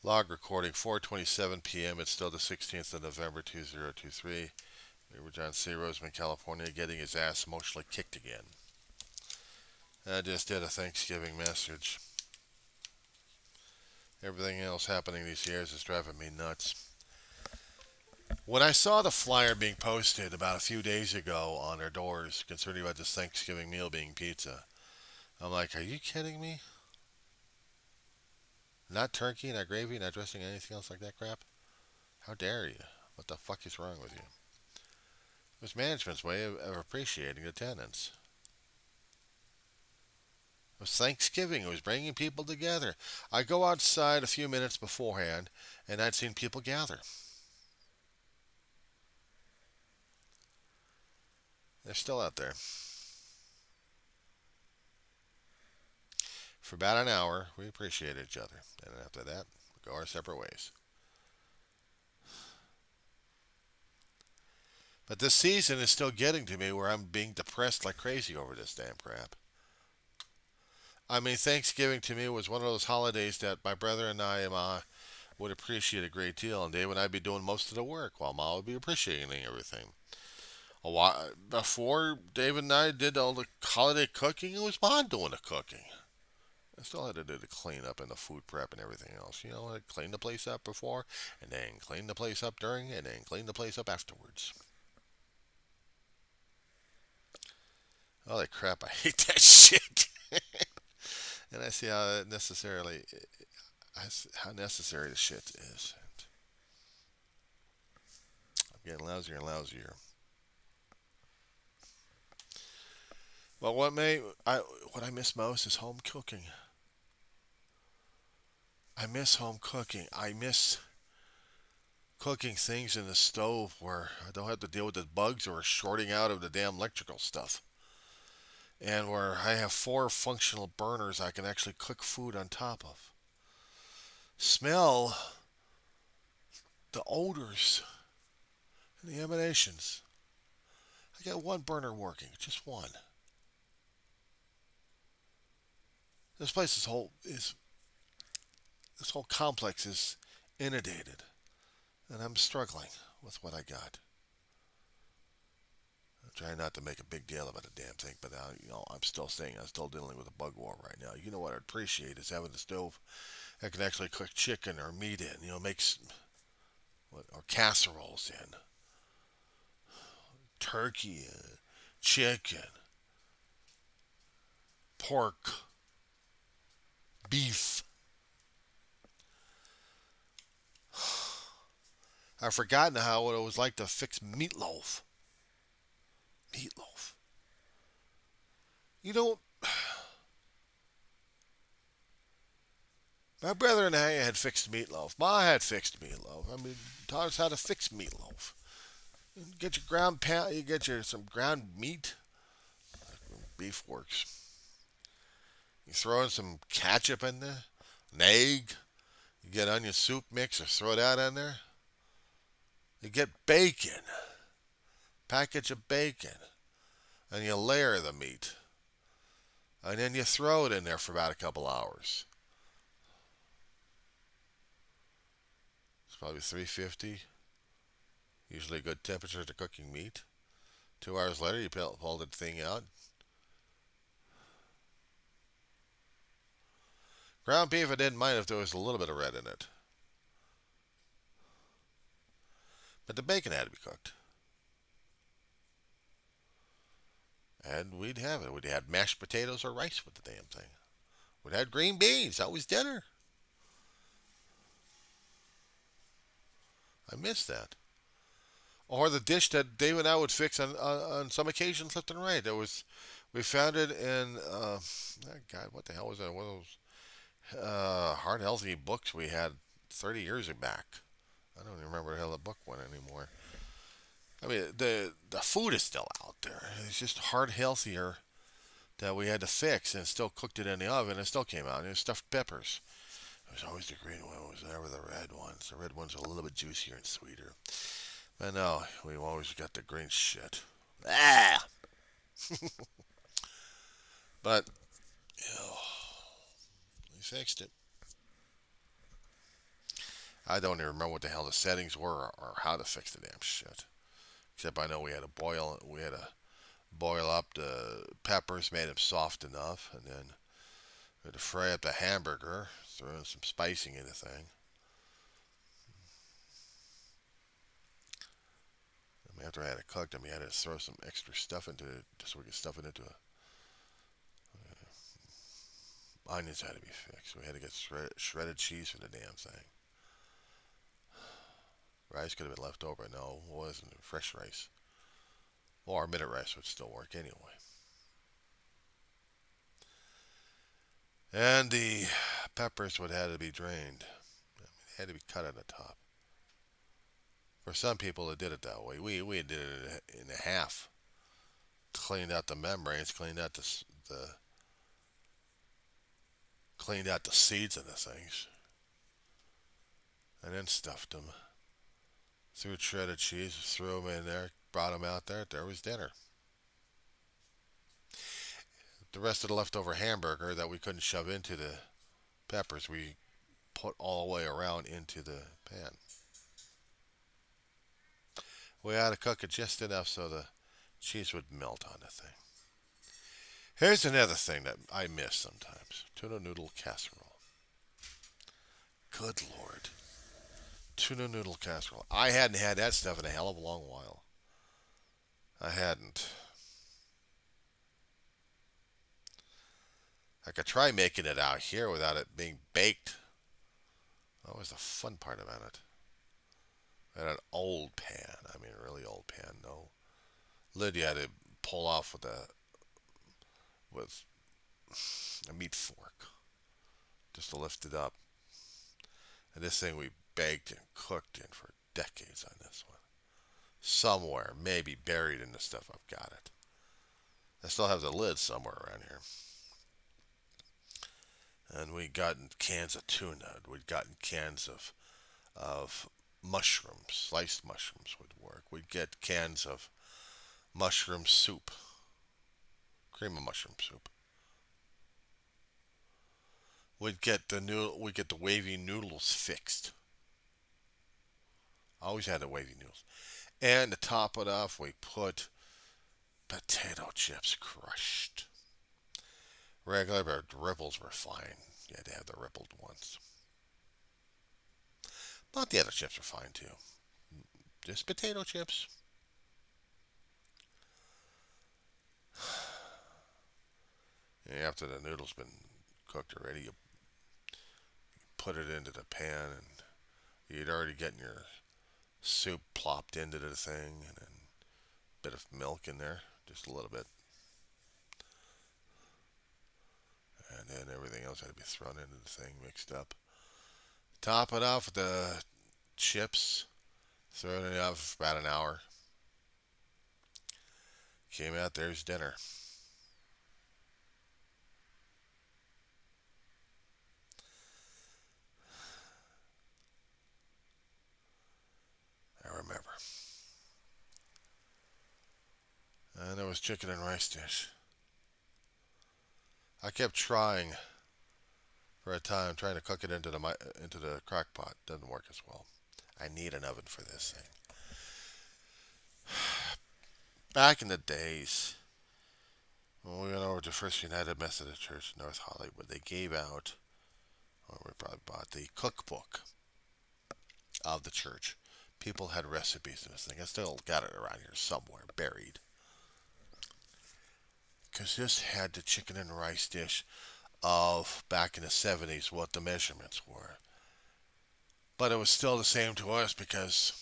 Log recording 4:27 p.m. It's still the 16th of November 2023. We were John C. Roseman, California, getting his ass emotionally kicked again. I just did a Thanksgiving message. Everything else happening these years is driving me nuts. When I saw the flyer being posted about a few days ago on their doors concerning about this Thanksgiving meal being pizza, I'm like, are you kidding me? Not turkey, not gravy, not dressing, anything else like that crap? How dare you? What the fuck is wrong with you? It was management's way of appreciating the tenants. It was Thanksgiving. It was bringing people together. I go outside a few minutes beforehand, and I'd seen people gather. They're still out there. For about an hour, we appreciated each other. And after that, we go our separate ways. But this season is still getting to me where I'm being depressed like crazy over this damn crap. I mean, Thanksgiving to me was one of those holidays that my brother and I would appreciate a great deal, and Dave and I'd be doing most of the work while Ma would be appreciating everything. A while before Dave and I did all the holiday cooking, it was Ma doing the cooking. I still had to do the cleanup and the food prep and everything else. I'd clean the place up before, and then clean the place up during, and then clean the place up afterwards. Holy crap, I hate that shit. And I see how necessary the shit is. I'm getting lousier and lousier. But what I miss most is home cooking. I miss home cooking. I miss cooking things in the stove where I don't have to deal with the bugs or shorting out of the damn electrical stuff. And where I have four functional burners I can actually cook food on top of. Smell the odors and the emanations. I got one burner working, just one. This place is this whole complex is inundated, and I'm struggling with what I got. I'm trying not to make a big deal about the damn thing, but I'm still dealing with a bug war right now. You know what I'd appreciate is having a stove that can actually cook chicken or meat in. Makes or casseroles in turkey, chicken, pork, beef. I've forgotten what it was like to fix meatloaf. Meatloaf. You know, my brother and I had fixed meatloaf. Ma had fixed meatloaf. I mean, taught us how to fix meatloaf. You get your ground pound. You get your some ground meat. Beef works. You throw in some ketchup in there, an egg. You get onion soup mix or throw that in there. You get bacon, package of bacon, and you layer the meat, and then you throw it in there for about a couple hours. It's probably 350. Usually a good temperature to cooking meat. 2 hours later, you pull the thing out. Ground beef, I didn't mind if there was a little bit of red in it, but the bacon had to be cooked. And we'd have it. We'd have mashed potatoes or rice with the damn thing. We'd have green beans. That was dinner. I miss that. Or the dish that Dave and I would fix on some occasions left and right. We found it in, God, what the hell was that? One of those heart healthy books we had 30 years back. I don't even remember how the book went anymore. I mean, the food is still out there. It's just heart healthier that we had to fix and still cooked it in the oven. It still came out. It was stuffed peppers. It was always the green one. It was never the red ones. The red ones are a little bit juicier and sweeter. But no, we've always got the green shit. Ah! But, we fixed it. I don't even remember what the hell the settings were or how to fix the damn shit. Except I know we had to boil up the peppers, made them soft enough, and then we had to fry up the hamburger, throw in some spicing in the thing. And after I had it cooked, we had to throw some extra stuff into it just so we could stuff it into a. Onions had to be fixed. We had to get shredded cheese for the damn thing. Rice could have been left over. No, it wasn't fresh rice. Well, our minute rice would still work anyway. And the peppers would have to be drained. They had to be cut at the top. For some people, that did it that way. We did it in half. Cleaned out the membranes, cleaned out the seeds of the things, and then stuffed them. Threw shredded cheese, threw them in there, brought them out there. There was dinner. The rest of the leftover hamburger that we couldn't shove into the peppers, we put all the way around into the pan. We had to cook it just enough so the cheese would melt on the thing. Here's another thing that I miss sometimes: tuna noodle casserole. Good Lord. Tuna noodle casserole. I hadn't had that stuff in a hell of a long while. I hadn't. I could try making it out here without it being baked. That was the fun part about it. And an old pan. I mean, a really old pan. No lid you had to pull off with a meat fork just to lift it up. And this thing we baked and cooked in for decades on this one. Somewhere, maybe buried in the stuff. I've got it. I still have the lid somewhere around here. And we'd gotten cans of tuna. We'd gotten cans of mushrooms. Sliced mushrooms would work. We'd get cans of mushroom soup, cream of mushroom soup. We'd get the wavy noodles fixed. Always had the wavy noodles. And to top it off, we put potato chips crushed. Regular, but the ripples were fine. You had to have the rippled ones. But the other chips were fine too. Just potato chips. And after the noodles been cooked already, you put it into the pan, and you'd already gotten your soup plopped into the thing, and then a bit of milk in there, just a little bit, and then everything else had to be thrown into the thing, mixed up. Top it off with the chips, thrown it out for about an hour. Came out, there's dinner. I remember. And there was chicken and rice dish. I kept trying for a time, trying to cook it into the crock pot. Doesn't work as well. I need an oven for this thing. Back in the days, when we went over to First United Methodist Church in North Hollywood, they gave out, or we probably bought, the cookbook of the church. People had recipes in this thing. I still got it around here somewhere, buried. Because this had the chicken and rice dish of back in the 70s, what the measurements were. But it was still the same to us because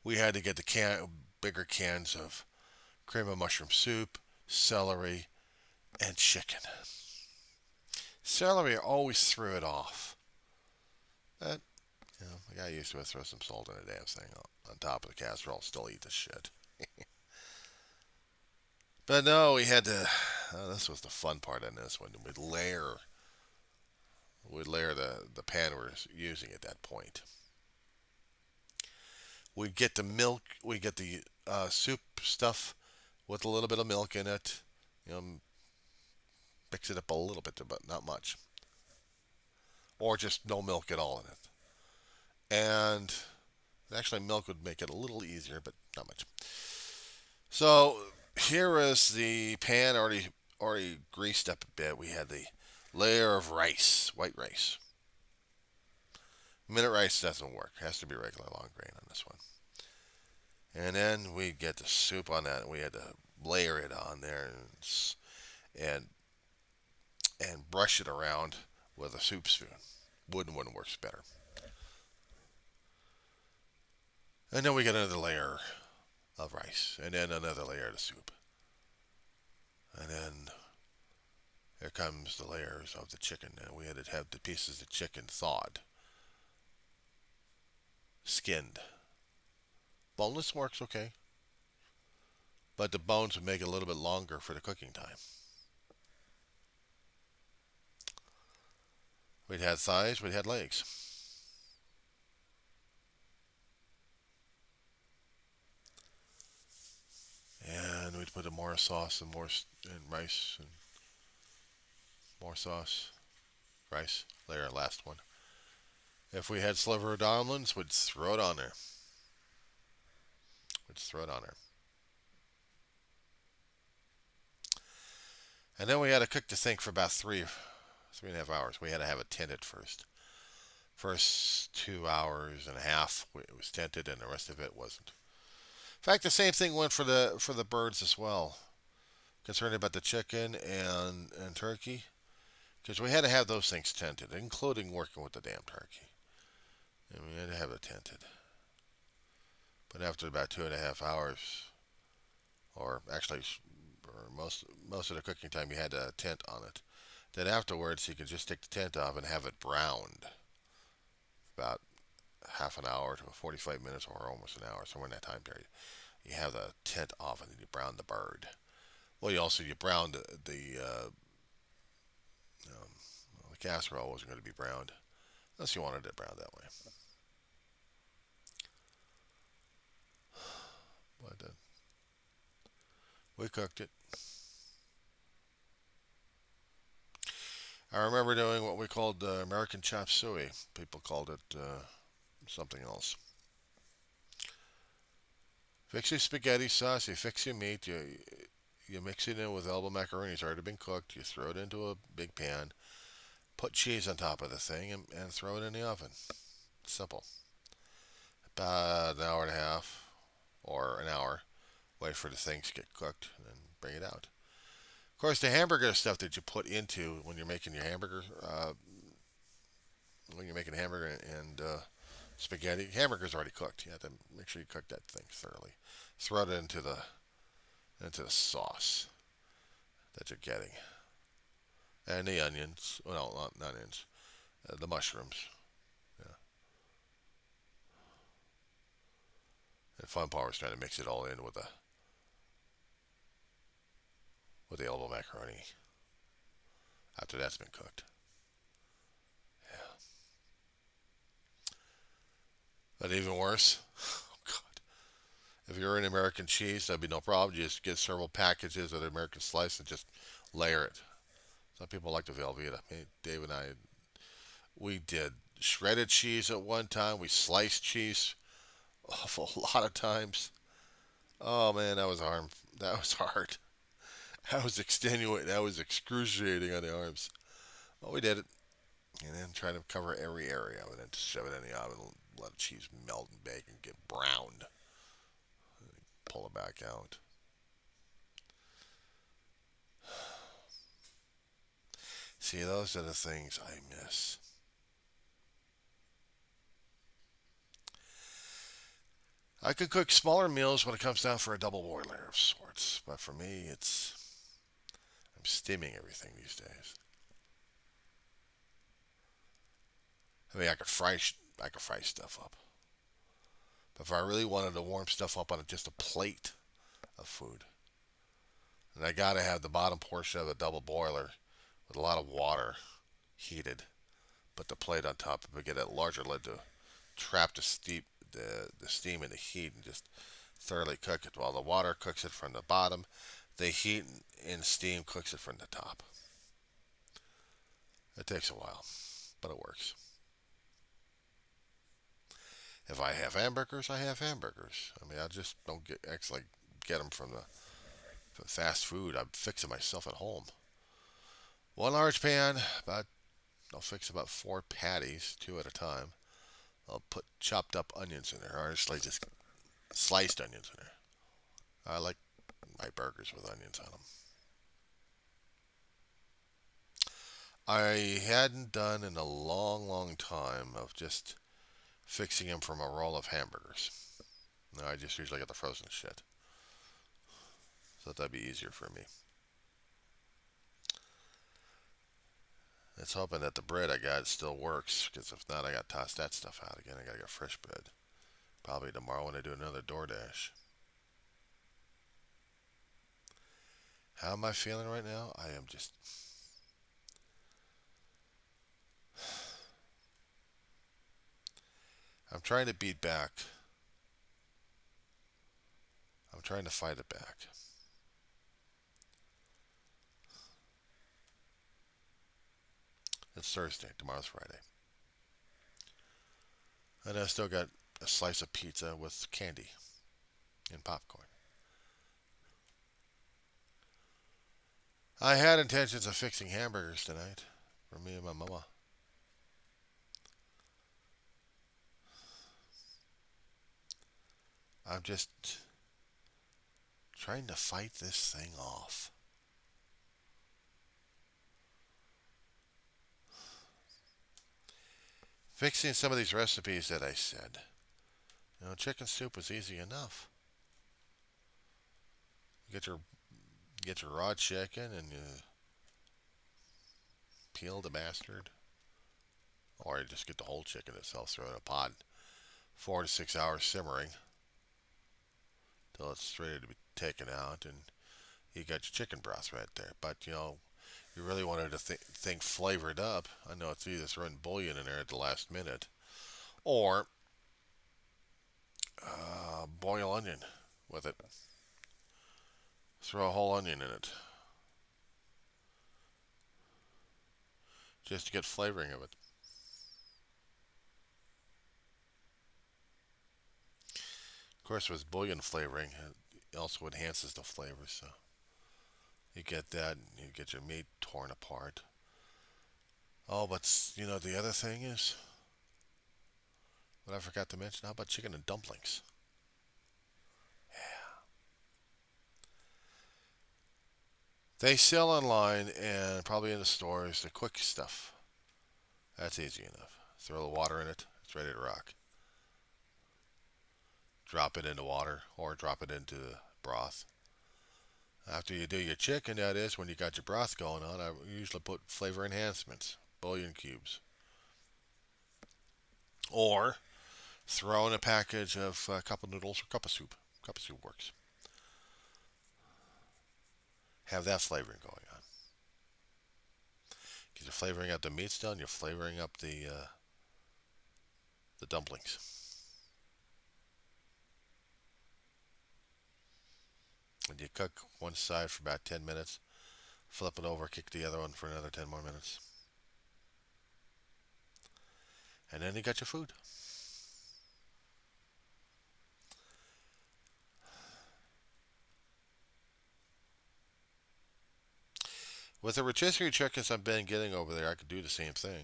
we had to get the bigger cans of cream of mushroom soup, celery, and chicken. Celery always threw it off. But, I got used to it. Throw some salt in the damn thing on top of the casserole. Still eat the shit. But no, we had to. This was the fun part in this one. We'd layer the pan we're using at that point. We'd get the milk. We'd get the soup stuff with a little bit of milk in it. You know, mix it up a little bit, but not much. Or just no milk at all in it. And actually, milk would make it a little easier, but not much. So here is the pan already greased up a bit. We had the layer of rice, white rice. Minute rice doesn't work. It has to be regular long grain on this one. And then we get the soup on that, and we had to layer it on there and brush it around with a soup spoon. Wooden one works better. And then we get another layer of rice, and then another layer of soup, and then here comes the layers of the chicken. And we had to have the pieces of chicken thawed, skinned. Boneless works okay, but the bones would make it a little bit longer for the cooking time. We'd had thighs, we'd had legs. And we'd put more sauce and more and rice and more sauce, rice, layer, last one. If we had sliver of dumplings, we'd throw it on there. We'd throw it on there. And then we had to cook the thing for about 3.5 hours. We had to have it tinted first. First 2 hours and a half it was tinted, and the rest of it wasn't. In fact, the same thing went for the birds as well. Concerned about the chicken and turkey, because we had to have those things tinted, including working with the damn turkey. And we had to have it tinted. But after about 2.5 hours, or actually or most of the cooking time, you had a tint on it. Then afterwards, you could just take the tint off and have it browned. About half an hour to 45 minutes, or almost an hour, somewhere in that time period. You have the tint off and then you brown the bird. Well, you brown um, the casserole wasn't going to be browned unless you wanted it browned that way. But we cooked it. I remember doing what we called American chop suey. People called it something else. Fix your spaghetti sauce. You fix your meat. You mix it in with elbow macaroni. It's already been cooked. You throw it into a big pan. Put cheese on top of the thing and throw it in the oven. Simple. About an hour and a half or an hour. Wait for the things to get cooked and then bring it out. Of course, the hamburger stuff that you put into when you're making your hamburger, when you're making hamburger and spaghetti, hamburger's already cooked. You have to make sure you cook that thing thoroughly. Throw it into the sauce that you're getting, and the onions. Well, no, not onions. The mushrooms. Yeah. And fun part was trying to mix it all in with the elbow macaroni after that's been cooked. Yeah. But even worse, oh God, if you're in American cheese, that'd be no problem. You just get several packages of the American slice and just layer it. Some people like the Velveeta. Me, Dave and I, we did shredded cheese at one time. We sliced cheese a lot of times. Oh man, that was hard. That was hard. That was extenuating. That was excruciating on the arms. Well, we did it, and then try to cover every area, and then just shove it in the oven, and let the cheese melt and bake and get browned. Pull it back out. See, those are the things I miss. I could cook smaller meals when it comes down for a double boiler of sorts, but for me, I'm steaming everything these days. I mean, I could fry stuff up, but if I really wanted to warm stuff up on just a plate of food, then I gotta have the bottom portion of a double boiler with a lot of water heated. Put the plate on top of it, get a larger lid to trap the steam and the heat and just thoroughly cook it. While the water cooks it from the bottom, the heat and steam cooks it from the top. It takes a while, but it works. If I have hamburgers, I have hamburgers. I mean, I just don't actually get them from the fast food. I'm fixing myself at home. One large pan, about I'll fix about four patties, two at a time. I'll put chopped up onions in there, or just sliced onions in there. I like my burgers with onions on them. I hadn't done in a long, long time of just fixing them from a roll of hamburgers. No, I just usually get the frozen shit. So that'd be easier for me. Let's hoping that the bread I got still works, because if not, I got to toss that stuff out again. I gotta get fresh bread. Probably tomorrow when I do another DoorDash. How am I feeling right now? I am just. I'm trying to beat back. I'm trying to fight it back. It's Thursday. Tomorrow's Friday. And I still got a slice of pizza with candy and popcorn. I had intentions of fixing hamburgers tonight for me and my mama. I'm just trying to fight this thing off. Fixing some of these recipes that I said. Chicken soup was easy enough. You get your raw chicken and you peel the bastard, or you just get the whole chicken itself, throw it in a pot, 4 to 6 hours simmering till it's ready to be taken out, and you got your chicken broth right there. But you really wanted to think flavored up. I know it's either throwing bouillon in there at the last minute, or boil onion with it. Throw a whole onion in it, just to get flavoring of it. Of course, with bouillon flavoring, it also enhances the flavor. So you get that, and you get your meat torn apart. Oh, but the other thing is, what I forgot to mention, how about chicken and dumplings? They sell online and probably in the stores the quick stuff. That's easy enough. Throw the water in it, it's ready to rock. Drop it into water or drop it into broth. After you do your chicken, that is, when you got your broth going on, I usually put flavor enhancements, bouillon cubes. Or throw in a package of a cup of noodles or cup of soup. Cup of soup works. Have that flavoring going on. Because you're flavoring up the meat still, and you're flavoring up the dumplings. And you cook one side for about 10 minutes, flip it over, kick the other one for another 10 more minutes. And then you got your food. With the rotisserie chickens I've been getting over there, I could do the same thing.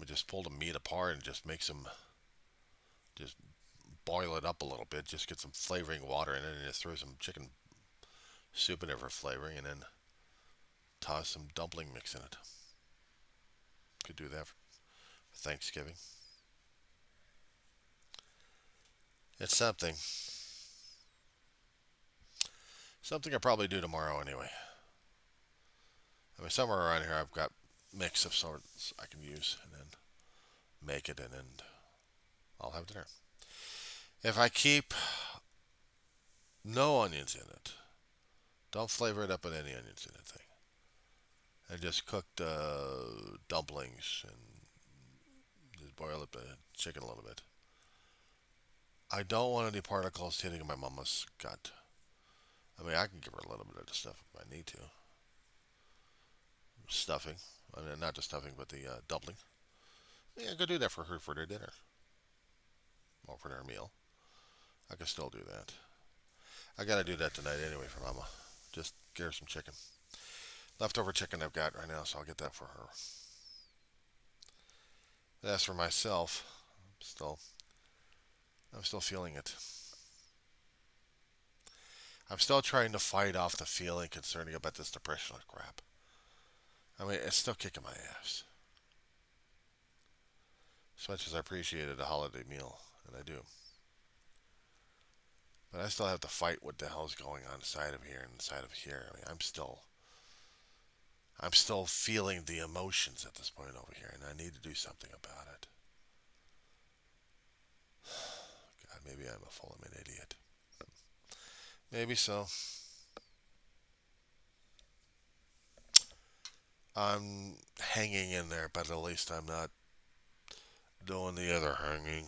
I just pull the meat apart and just make some, just boil it up a little bit, just get some flavoring water in it, and just throw some chicken soup in there for flavoring, and then toss some dumpling mix in it. Could do that for Thanksgiving. It's something. Something I'll probably do tomorrow anyway. I mean, somewhere around here I've got mix of sorts I can use, and then make it, and then I'll have dinner. If I keep no onions in it, don't flavor it up with any onions in it thing. And just cook the dumplings and just boil up the chicken a little bit. I don't want any particles hitting my mama's gut. I mean, I can give her a little bit of the stuff if I need to. Stuffing. I mean, not the stuffing, but the dumpling. Yeah, go do that for her for their dinner or for their meal. I can still do that. I gotta do that tonight anyway for Mama. Just get her some chicken. Leftover chicken I've got right now, so I'll get that for her. But as for myself, still, I'm still feeling it. I'm still trying to fight off the feeling concerning about this depression crap. I mean, it's still kicking my ass. As much as I appreciated a holiday meal, and I do. But I still have to fight what the hell's going on inside of here and inside of here. I mean, I'm still feeling the emotions at this point over here, and I need to do something about it. God, maybe I'm a full of an idiot. Maybe so. I'm hanging in there, but at least I'm not doing the other hanging.